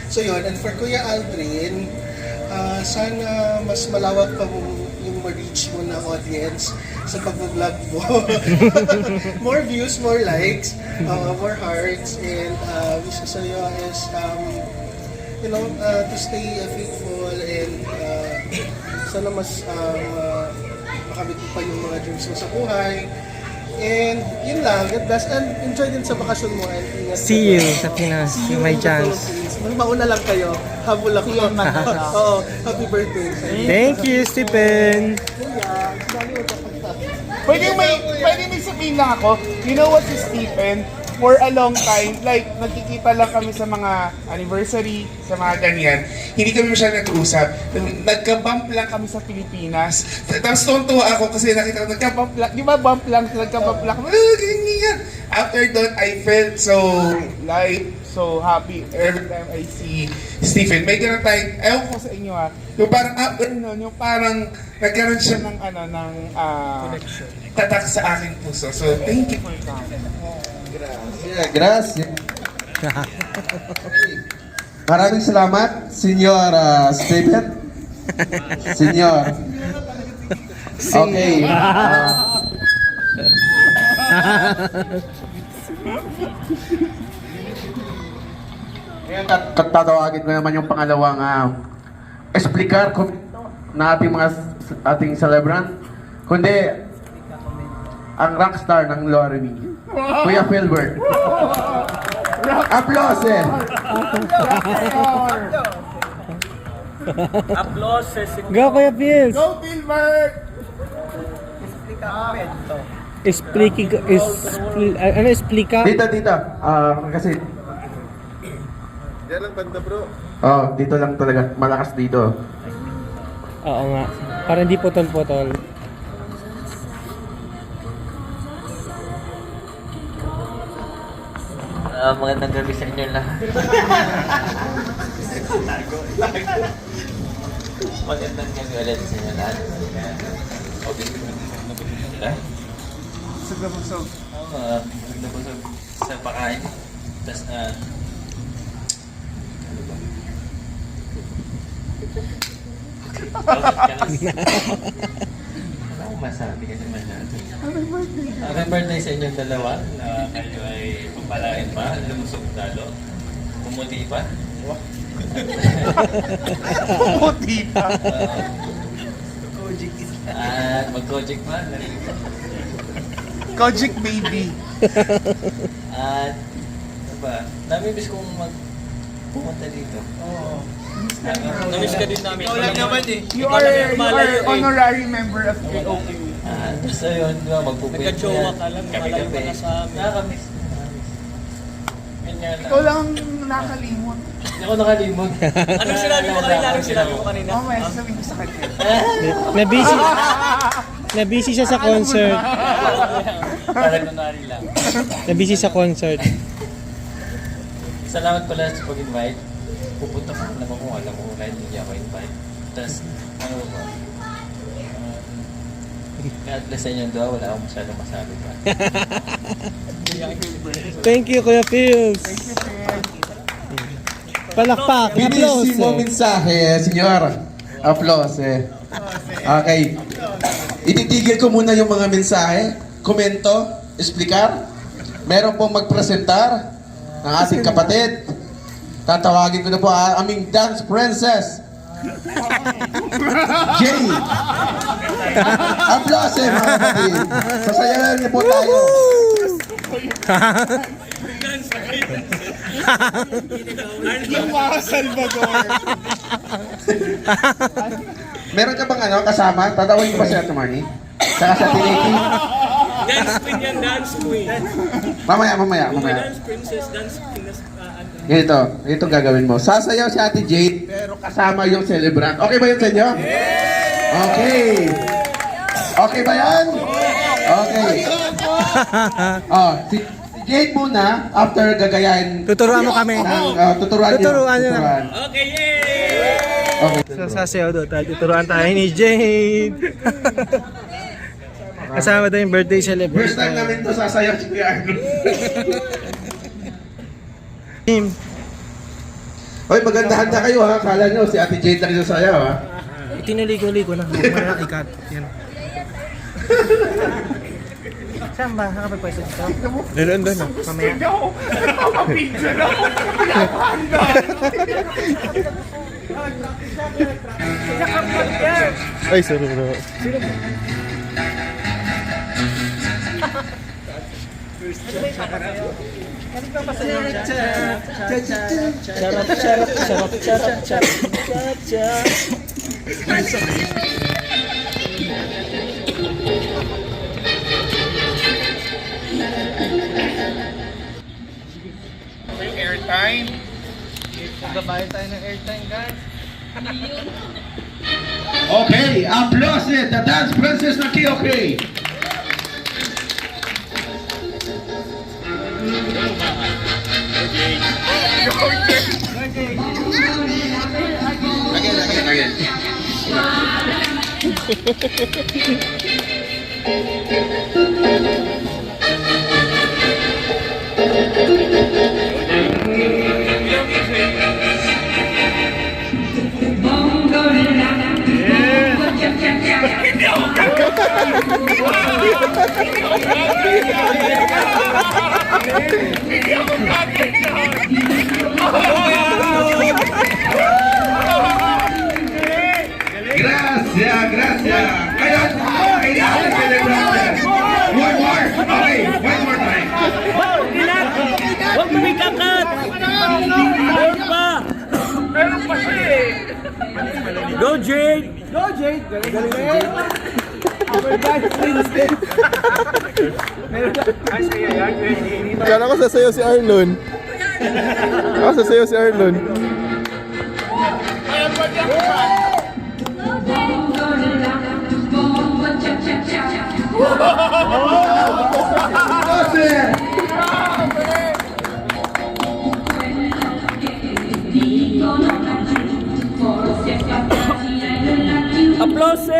I: So yun, and for Kuya Aldrin, sana mas malawak pa yung ma-reach mo na audience sa pag-vlog mo. More views, more likes, more hearts, and wish ko sa'yo is, to stay faithful and sana mas makamit mo pa yung mga dreams mo sa buhay. And yun lang, God bless. And enjoy din sa bakasyon mo. And ingat
A: See you
I: ka.
A: sa Pinas.
I: See you
A: May
I: in the
A: chance.
I: Philippines. Mauna lang kayo. Habol ako. Oo, happy birthday.
A: Thank you, Stephen.
E: Pwede may sabihin lang ako, you know what si Stephen, for a long time, like, nagkikita lang kami sa mga anniversary, sa mga ganyan. Hindi kami masyadong nag-uusap. Nagka-bump lang kami sa Pilipinas. Tapos tuwa ako kasi nakita ko, nagka-bump lang. Di ba bump lang? Nagka-bump lang. Ganyan. After that, I felt so light, so happy every time I see Stephen. May ganun tayo, ewan ko sa inyo yung parang, yung parang nagkaroon siya ng, tatak sa aking puso. So, thank you for coming.
F: Gracias. Maraming salamat, Senyor Stephen. Senyor. Okay. Ngayon, tatawagin ko naman yung pangalawang explicar na ating celebrant. Kundi, ang rockstar ng Loremy, Kuya Philbert. Applause!
A: Go, Kuya Phils.
E: Go, Philbert!
A: Ano explica?
F: Dito. Kasi... Diyan lang banda, bro. Oh, dito lang talaga. Malakas dito.
A: Oo nga. Para hindi putol-putol.
C: Magandang gabi sa inyo lahat. Magandang gabi ulit sa inyo lahat.
E: Busog.
C: Oo, nagdabusog sa pakain. Tapos, ano akong masabi kasi man natin? Happy birthday sa inyong dalawa na kayo ay pagpalain pa, lumusog lalo, pumuti pa.
E: Puti pa.
C: At mag-Kojik pa.
E: Kojik baby.
C: At ano ba? Namimiss kong pumunta dito. Oo. Namiss ka din namin. Ikaw lang naman eh.
E: You are honorary member of KOK.
C: So yun, di ba, magpupunta yan.
H: Nagka-jowa ka lang, malayo ka na sa amin.
C: Nakakamiss. Yun nga lang.
E: Ikaw lang nakalimot.
C: Hindi ako nakalimot.
H: Anong sinabi mo kanina? Anong sinabi mo kanina?
E: Oh, may sasabihin ko sa kanya.
A: Nabusy siya sa concert.
C: Para kunwari lang.
A: Nabusy sa concert.
C: Salamat pala sa pag-invite. Pupunta ko naman kung alam mo kahit hindi ako invite. Tapos, ano ba? God bless sa inyong doha, wala akong masyadong masabi pa.
A: Thank you, Kuya Phils. Palakpak. Applause.
F: Binisimo mensahe, Senyor. Applause. Okay. Ititigil ko muna yung mga mensahe, komento, explicar. Meron pong magpresentar ng ating kapatid. Tatawagin ko na po ang aming dance princess, Jay. Applause, mga kapatid. Sasayawan niyo po tayo.
E: Yung mga Salvador.
F: Meron ka bang kasama? Tatawagin ko ba si Ate Marnie? Saka sa Tiniki?
H: Dance queen yan, dance queen.
F: Mamaya.
H: Dance princess, dance queen.
F: Ito gagawin mo. Sasayaw si Ate Jade, pero kasama yung celebrant. Okay ba yun sa inyo? Okay. Okay ba yan? Okay. Oh, si Jade muna, after gagayahin.
A: Tuturuan mo kami.
F: Tuturuan niyo.
A: Tuturuan niyo na.
F: Tuturuan. Okay.
A: So, sasayaw daw tayo. Tuturuan tayo ni Jade. Kasama daw yung birthday celebration.
F: First time namin to sasayaw si Kuya Arnold.
A: Team.
F: Hoy, magandahan na kayo ha. Kala nyo, si Ate Jade lang yung sasayaw ha.
A: Tinaligo-ligo na. Mamaya ikat. Yan. Saan ba? Nakapagpwesto dito?
C: Doon na.
A: Mamaya.
E: Papapizza na ako. Pinapahanda.
C: Ay, sorry bro.
E: May airtime.
A: Babayad tayo ng airtime, guys.
F: Okay, applause it. The Dance Princess na KOK. Again. Gracias. Ayun, kailangan celebration. One more. Okay, one more time.
H: Huwag mo ikakat! More pa!
E: Meron pa siya eh.
H: Go, Jade!
A: Go, Jade! Galing si Jade. Our dance princess.
C: Kala ko sasayaw si Arlon. Ako sasayaw si Arlon.
H: Applause!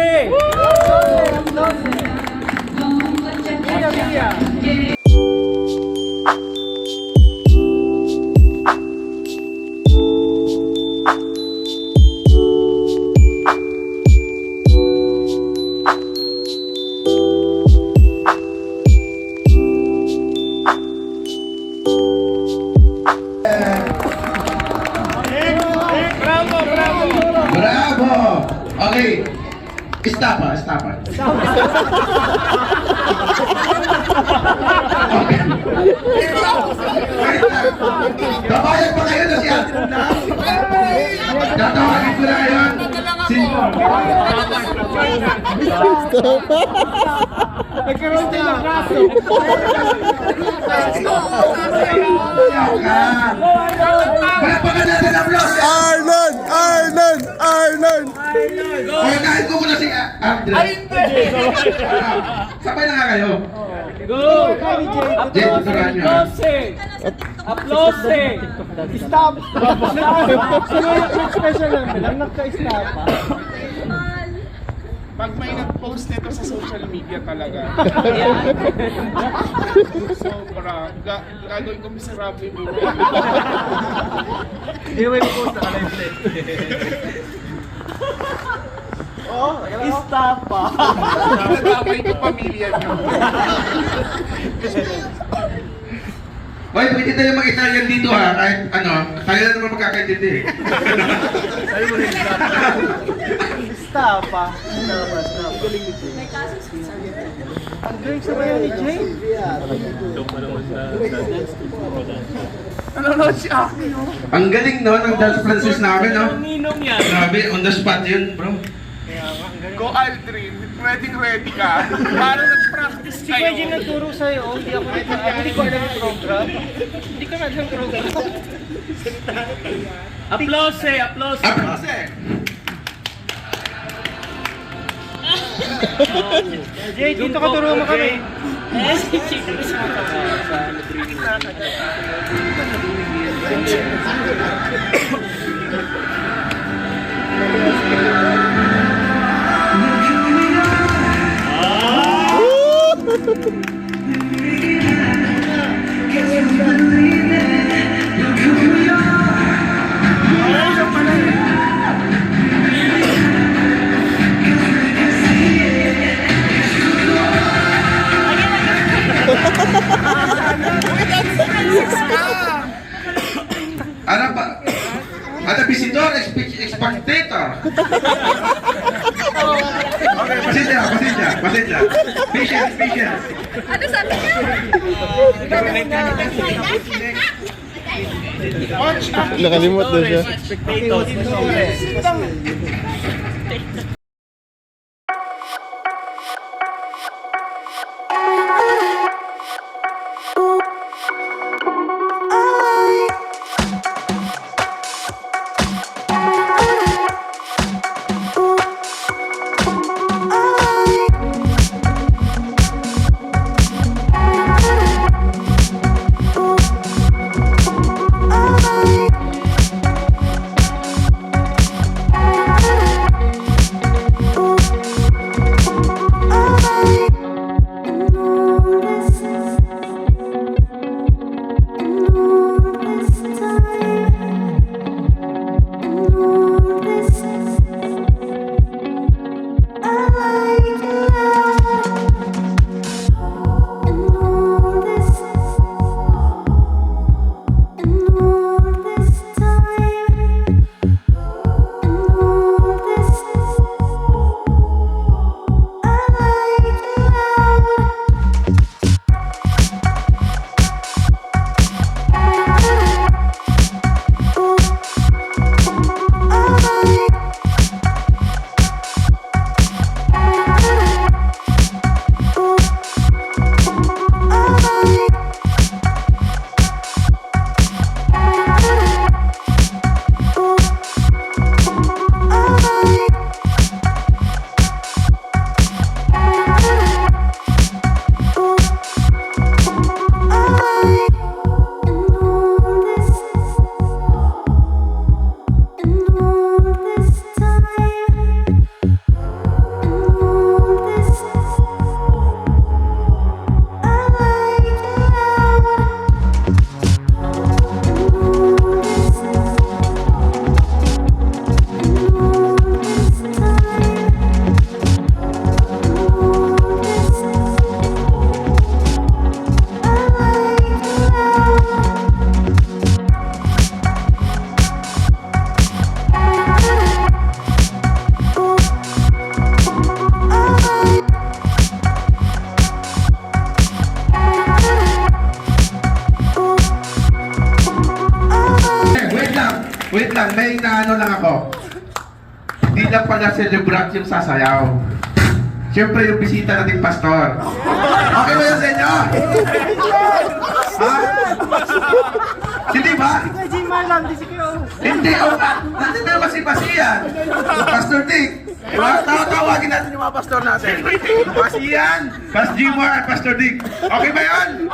F: Bravo! Okay. Estapa. Okay. Kabayan pa kayo na siya. Tatawagin ko na ngayon.
A: Nagkaroon din ng braso.
F: Palakpakan natin ang applause.
C: Arlon!
F: Okay, kahit ko muna si Andre. Sabay na nga kayo.
H: Go!
F: Jade, tuturuan niyo.
H: Applause!
A: Stop! Sunod yung special namin lang, nagka-stop.
E: Pag may nag-post nito sa social media talaga. Sobra. Gagawin ko miserable mo.
A: Hindi mo yung post na live set.
H: Stop pa!
E: Nadamay ko pamilya niyo.
F: Hoy, pwede tayo mag-Italian dito ha. Kahit ano, tayo na naman magkakaintindi eh.
A: Stop pa. Ang galing sa bayan ni Jade.
E: Nanonood si Aki, no?
F: Ang galing no, ng dance princess namin no.
H: Ninong yan.
F: Grabe, on the spot yun bro.
E: Go Aldrin, ready ka. Para nag-practice
A: Si
E: kayo.
A: Kuya Jim nagturo sa'yo, hindi ko alam yung program. Hindi ko alam yung program.
H: Applause!
F: Applause eh.
A: Jade, dito ka turo mo kami.
F: Ano ba? Ada visitor, spectator. Okay, pasensya. Patience.
G: Ano sabi niya?
A: Nakalimot na siya.
F: Wait lang, may naano lang ako. Hindi lang pala celebrant yung sasayaw. Siyempre yung bisita nating pastor. Okay ba yun sa inyo? Ha? Hindi ba? Hindi, nandun na ba si Basiyan? Pastor Dick. Diba? Tawagin natin yung mga pastor natin. Basiyan, Pastor Jimar, at Pastor Dick. Okay ba yun?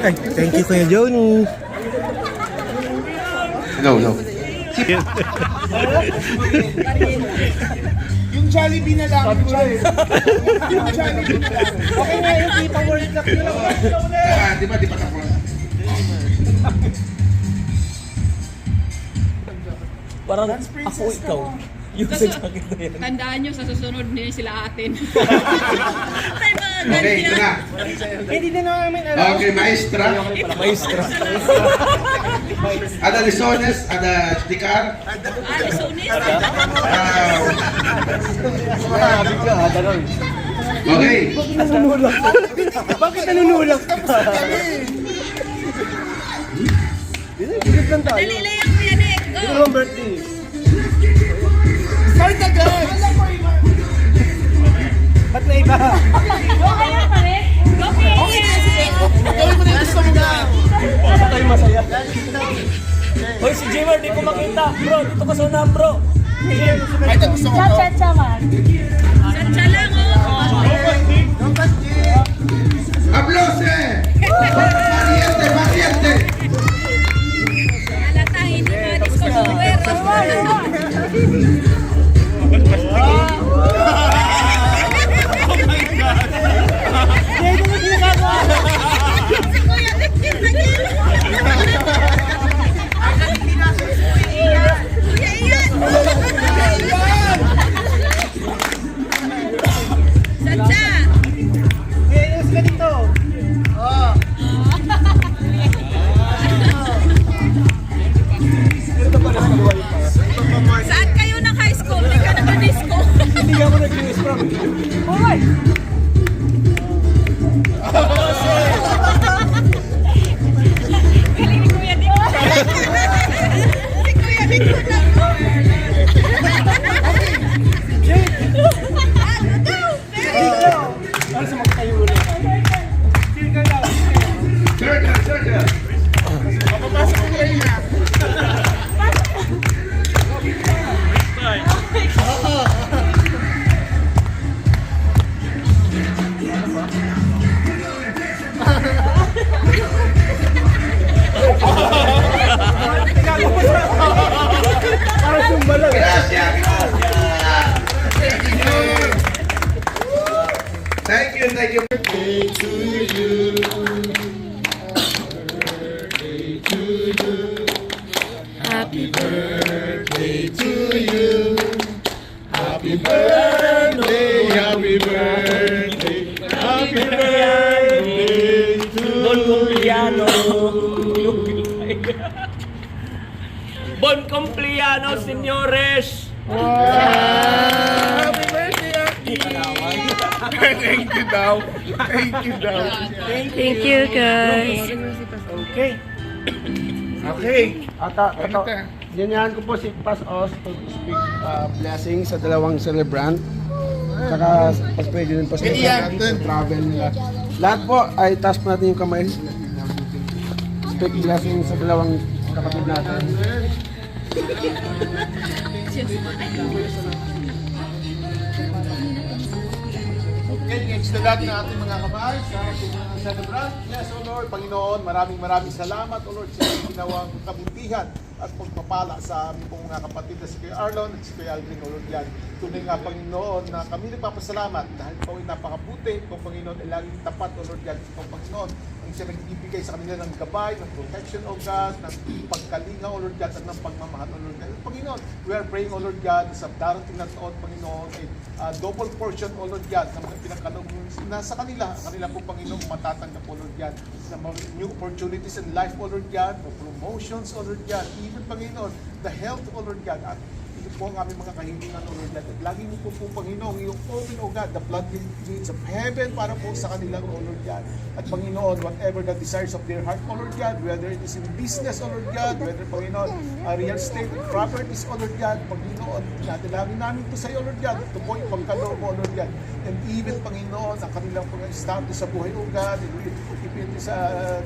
A: Ay, thank you Kuya Johnny.
F: No.
E: Yung Jollibee na lang. Yung Jollibee na lang. Okay na yung FIFA World Cup nyo lang.
F: Di ba tapos?
H: Parang ako ikaw. Yung sa jacket na yan.
J: Tandaan nyo, sa susunod hindi sila atin.
F: Okay, ito na.
E: Hindi din namin alam.
F: Okay, maestra.
H: Maestra.
F: Ada Lisones, ada Stikar. Okay.
E: Bakit nanunulak ka pa?
J: Dali lang mo yan eh. Go!
E: Start agad! Ba't
A: na iba.
G: Go kaya pa rin. Go kaya.
I: Gawin mo na yung gusto mo na.
A: Tayo masaya.
H: Hoy, si Jimmer, di ko makita. Bro, dito ka sa unang, bro.
I: Ay, ito gusto mo to.
G: Cha-cha man.
J: Satsa lang, oh.
F: Aplause! Pariente, pariente!
J: Halata, hindi ka disco lower. Satsa! Saan kayo ng high school? Hindi ka nag-disco.
A: Hindi ka mo nag-US from. Hoy!
J: Galing ni Kuya Dick. Si Kuya Dick ko lang.
A: Ano sa magtayo ulit?
F: Circle, circle!
A: Para sumbalang.
F: Gracias, gracias! Thank you, thank you.
H: Bon Compliano. Bon Compliano, señores.
I: Thank you daw. Thank you daw.
J: Thank you, guys.
A: Okay.
I: Okay. Ganyan ko po si Pas Os to speak blessing sa dalawang celebrant. Saka pas pwede din po sa travel nila. Lahat po ay taas po natin yung kamay. Speak blessing sa dalawang kapatid natin.
K: Okay, next na lahat ng ating mga kabay sa ating mga celebrant. Yes, O Lord, Panginoon, maraming salamat, O Lord, sa ginawang kabutihan at pagpapala sa aming pong mga kapatid na si Kuya Arlon at si Kuya Aldrin, O Lord, yan. Tunay nga, Panginoon, na kami nagpapasalamat dahil po ay napakabuti, kung Panginoon ay laging tapat, O Lord, yan. Kung Panginoon, ang siya nagbibigay sa kanila ng gabay, ng protection, O God, ng pagkalinga, O Lord God, at ng pagmamahal, O Lord God. Panginoon, we are praying, O Lord God, sa darating na taon, Panginoon, ay double portion, O Lord God, ng mga pinagkaloob na sa kanila po, Panginoon, matatanggap, O Lord God, na new opportunities in life, O Lord God, o promotions, O Lord God, even, Panginoon, the health, O Lord God, at ito po ang aming mga kahilingan, O Lord God, at lagi niyo po, Panginoon, yung open, O God, the floodgates of heaven para po sa kanilang, O Lord God, at Panginoon, whatever the desires of their heart, O Lord God, whether it is in business, O Lord God, whether, Panginoon, real estate and properties, O Lord God, Panginoon, natin namin ito sa iyo, Lord God, ito po yung pagkaloob mo, Lord God, and even, Panginoon, ang kanilang status sa buhay, O God, if it is,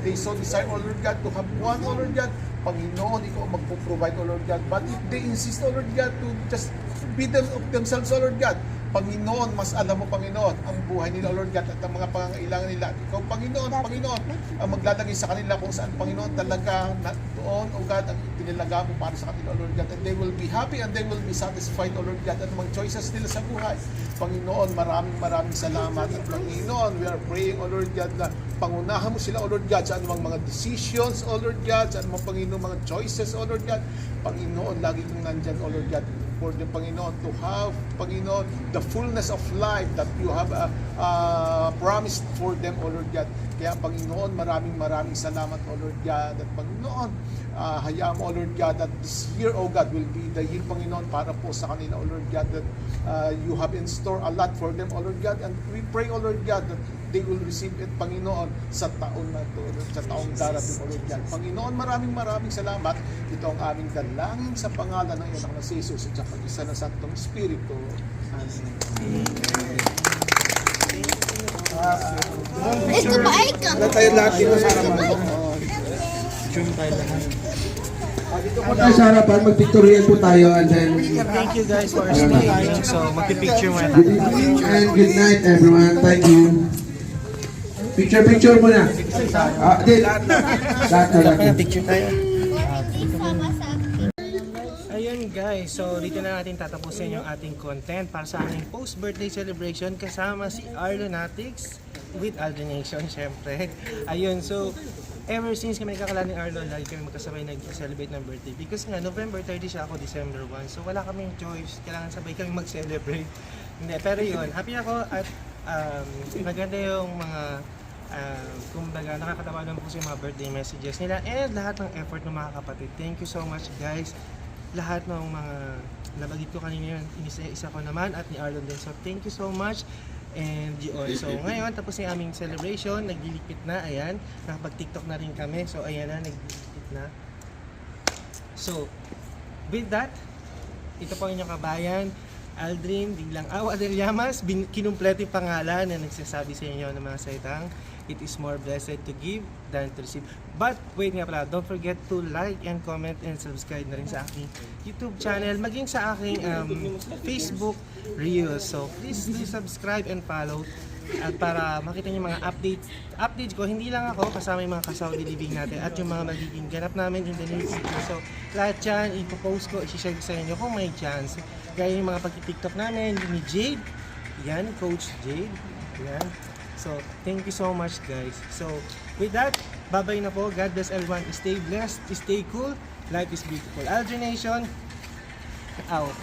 K: they so desire, O Lord God, to have one, O Lord God, Panginoon, ikaw ang magpo-provide, O Lord God, but if they insist, O Lord God, to just be them of themselves, O Lord God, Panginoon, mas alam mo, Panginoon, ang buhay nila, Lord God, at ang mga pangangailangan nila. Ikaw, Panginoon, ang maglalagay sa kanila kung saan, Panginoon, talaga doon, O God, ang tinilaga mo para sa kanila, Lord God. And they will be happy and they will be satisfied, O Lord God, at mga choices nila sa buhay. Panginoon, maraming salamat. At Panginoon, we are praying, O Lord God, na pangunahan mo sila, O Lord God, sa anumang mga decisions, O Lord God, sa anumang, Panginoon, mga choices, O Lord God. Panginoon, lagi kong nandyan, O Lord God, for the Panginoon to have, Panginoon, the fullness of life that you have promised for them, O Lord God. Kaya Panginoon, maraming salamat, O Lord God. At Panginoon, hayaan mo, O Lord God, that this year, O God, will be the year, Panginoon, para po sa kanila, O Lord God, that you have in store a lot for them, O Lord God. And we pray, O Lord God, that they will receive it, Panginoon, sa taon na ito, sa taong darating, O Lord God. Panginoon, maraming salamat. Ito ang aming dalangin sa pangalan ng iyong anak na si Jesus at sa pag-isa ng Santong Espiritu. Amen.
I: Wala tayo lahat dito sa harapan.
F: Tayo sa harapan, mag-pictorial po tayo and then
A: Thank you guys for staying. So, magpipicture muna
F: good
A: tayo.
F: evening and good night everyone. Thank you. Picture muna. Din. Lahat na.
A: Picture tayo. Ayun guys, so dito na natin tatapusin yung ating content para sa aming post-birthday celebration kasama si Arlonatics with Aldrination, syempre. Ayun, so ever since kami nagkakala ni Arlo, lagi kami magkasabay nag-celebrate ng birthday. Because nga, November 30 siya ako, December 1. So wala kaming choice, kailangan sabay kami mag-celebrate. Hindi, pero yun, happy ako at maganda yung mga kumbaga nakakatawa lang po sa mga birthday messages nila and lahat ng effort ng mga kapatid. Thank you so much guys. Lahat ng mga nabagit ko kanina yun, isa ko naman at ni Arlon din. So thank you so much. And yun, so ngayon tapos na yung aming celebration, naglilipit na, ayan, nakapag-TikTok na rin kami. So ayan na, naglilipit na. So, with that, ito po ang inyong kabayan, Aldrin, biglang Awa del Llamas, kinumpleto yung pangalan na nagsasabi sa inyo ng mga salitang, it is more blessed to give than to receive. But wait nga pala, don't forget to like and comment and subscribe na rin sa aking YouTube channel, maging sa aking Facebook Reels. So please do subscribe and follow at para makita niyo mga updates ko. Hindi lang ako, kasama yung mga ka-Saudi living natin at yung mga magiging ganap namin in the near future. So lahat yan, ipopost ko, isi-share ko sa inyo kung may chance. Gaya yung mga pag-TikTok namin, ni Jade, yan, Coach Jade, yan. So, thank you so much guys. So, with that, bye-bye na po. God bless everyone. Stay blessed, stay cool. Life is beautiful. Aldrination, out.